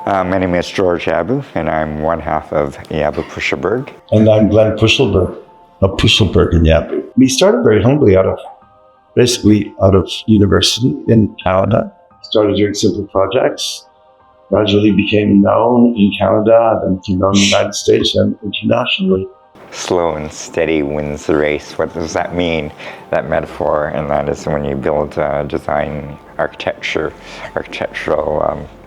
My name is George Yabu, and I'm one half of Yabu Pushelberg. And I'm Glenn Pushelberg of Pushelberg and Yabu. We started very humbly out of university in Canada. Started doing simple projects, gradually became known in Canada, then became known in the United States and internationally. Slow and steady wins the race. What does that mean, that metaphor? And that is when you build design, architectural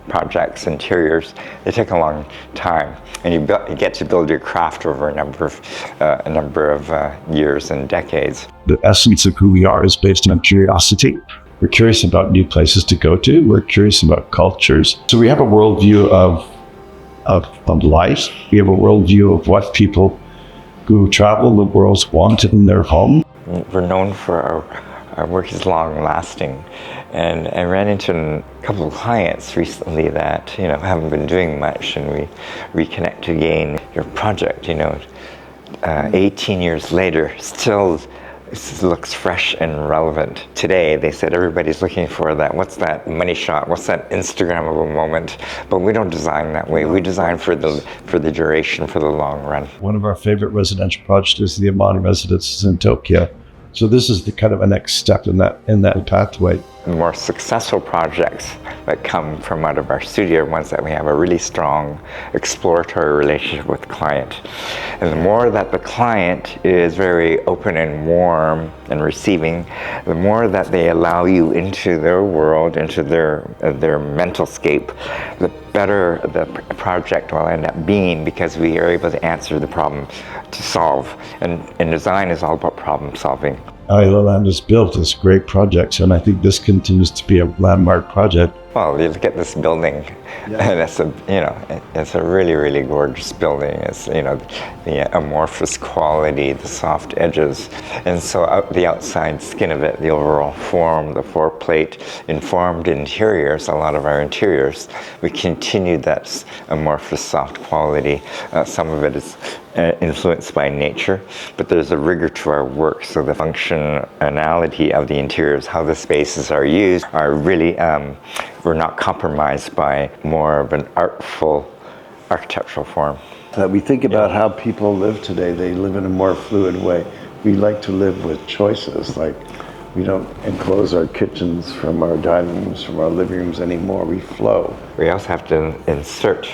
projects, interiors, they take a long time. And you get to build your craft over a number of years and decades. The essence of who we are is based on curiosity. We're curious about new places to go to. We're curious about cultures. So we have a worldview of life. We have a worldview of what people who travel the world want in their home. We're known for our work is long lasting. And I ran into a couple of clients recently that, haven't been doing much, and we reconnect again. Your project, 18 years later, still looks fresh and relevant. Today, they said everybody's looking for that, what's that money shot, what's that Instagrammable moment? But we don't design that way. We design for the duration, for the long run. One of our favorite residential projects is the Amani Residences in Tokyo. So this is the kind of a next step in that pathway. The more successful projects that come from out of our studio are ones that we have a really strong exploratory relationship with the client. And the more that the client is very open and warm and receiving, the more that they allow you into their world, into their mental scape, the better the project will end up being, because we are able to answer the problem to solve. And design is all about problem solving. Ayala Land has built this great project, and I think this continues to be a landmark project. Well, you look at this building, and it's a really, really gorgeous building. It's, the amorphous quality, the soft edges, and so the outside skin of it, the overall form, the floor plate, informed interiors. A lot of our interiors, we continued that amorphous soft quality. Some of it is influenced by nature, but there's a rigor to our work. So the functionality of the interiors, how the spaces are used, are really we're not compromised by more of an artful architectural form. We think about how people live today. They live in a more fluid way. We like to live with choices. Like, we don't enclose our kitchens from our dining rooms, from our living rooms anymore. We flow. We also have to insert,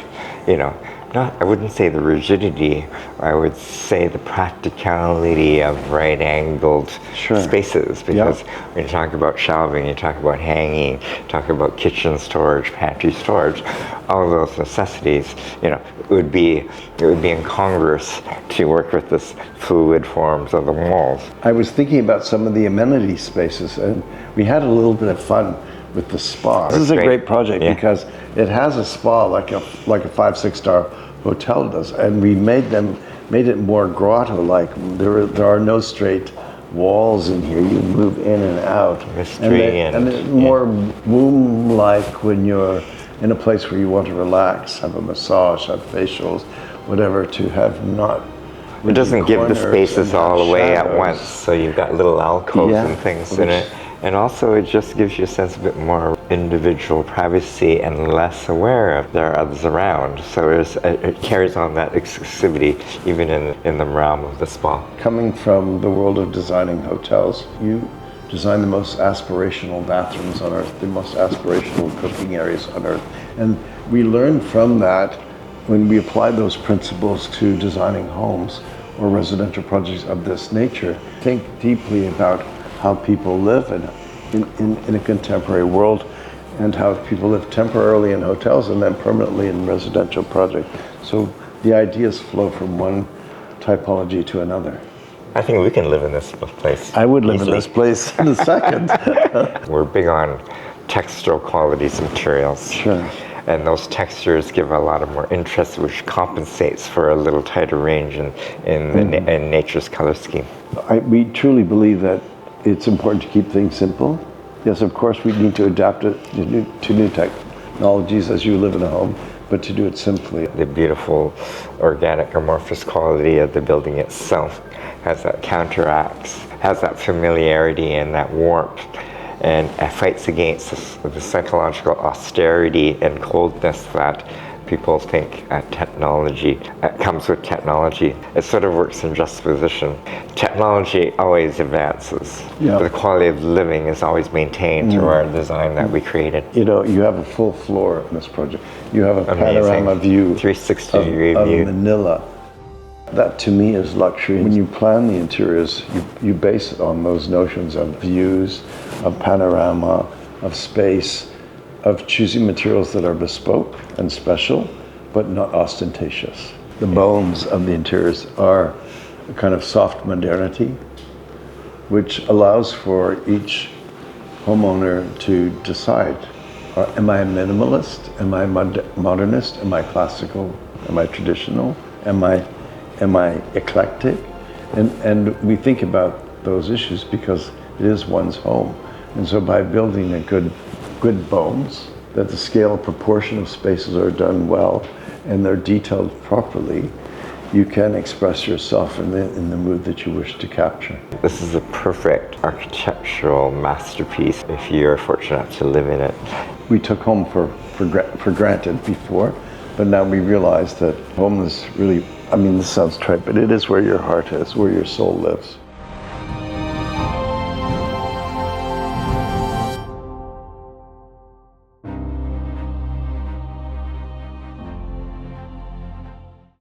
I wouldn't say the rigidity, I would say the practicality of right-angled spaces, because when you talk about shelving, you talk about hanging, you talk about kitchen storage, pantry storage, all of those necessities, it would be incongruous to work with this fluid forms of the walls. I was thinking about some of the amenity spaces, and we had a little bit of fun with the spa. This is a great project because it has a spa like a 5-6 star hotel does, and we made it more grotto-like. There are no straight walls in here. You move in and out. Mystery and it's more womb-like when you're in a place where you want to relax, have a massage, have facials, whatever, to have not. It doesn't give the spaces all away at once, so you've got little alcoves and things in it. And also it just gives you a sense of a bit more individual privacy and less aware of there are others around. So it carries on that exclusivity even in the realm of the spa. Coming from the world of designing hotels, you design the most aspirational bathrooms on earth, the most aspirational cooking areas on earth. And we learned from that when we applied those principles to designing homes or residential projects of this nature. Think deeply about how people live in a contemporary world, and how people live temporarily in hotels and then permanently in residential projects. So the ideas flow from one typology to another. I think we can live in this place. I would live in this place in a second. We're big on textural qualities of materials. Sure. And those textures give a lot of more interest, which compensates for a little tighter range in nature's color scheme. We truly believe that it's important to keep things simple. Yes, of course, we need to adapt it to new technologies as you live in a home, but to do it simply. The beautiful organic amorphous quality of the building itself has that counteracts, has that familiarity and that warmth, and fights against the psychological austerity and coldness that People think technology comes with technology. It sort of works in juxtaposition. Technology always advances, Yeah. but the quality of living is always maintained through our design that we created. You know, you have a full floor in this project. You have a Amazing. panorama view 360-degree of view. Manila. That to me is luxury. When you plan the interiors, you base it on those notions of views, of panorama, of space, of choosing materials that are bespoke and special, but not ostentatious. The bones of the interiors are a kind of soft modernity, which allows for each homeowner to decide, am I a minimalist? Am I modernist? Am I classical? Am I traditional? Am I eclectic? And we think about those issues because it is one's home. And so by building a good bones, that the scale proportion of spaces are done well and they're detailed properly, you can express yourself in the mood that you wish to capture. This is a perfect architectural masterpiece if you're fortunate enough to live in it. We took home for granted before, but now we realize that home is really, I mean, this sounds trite, but it is where your heart is, where your soul lives.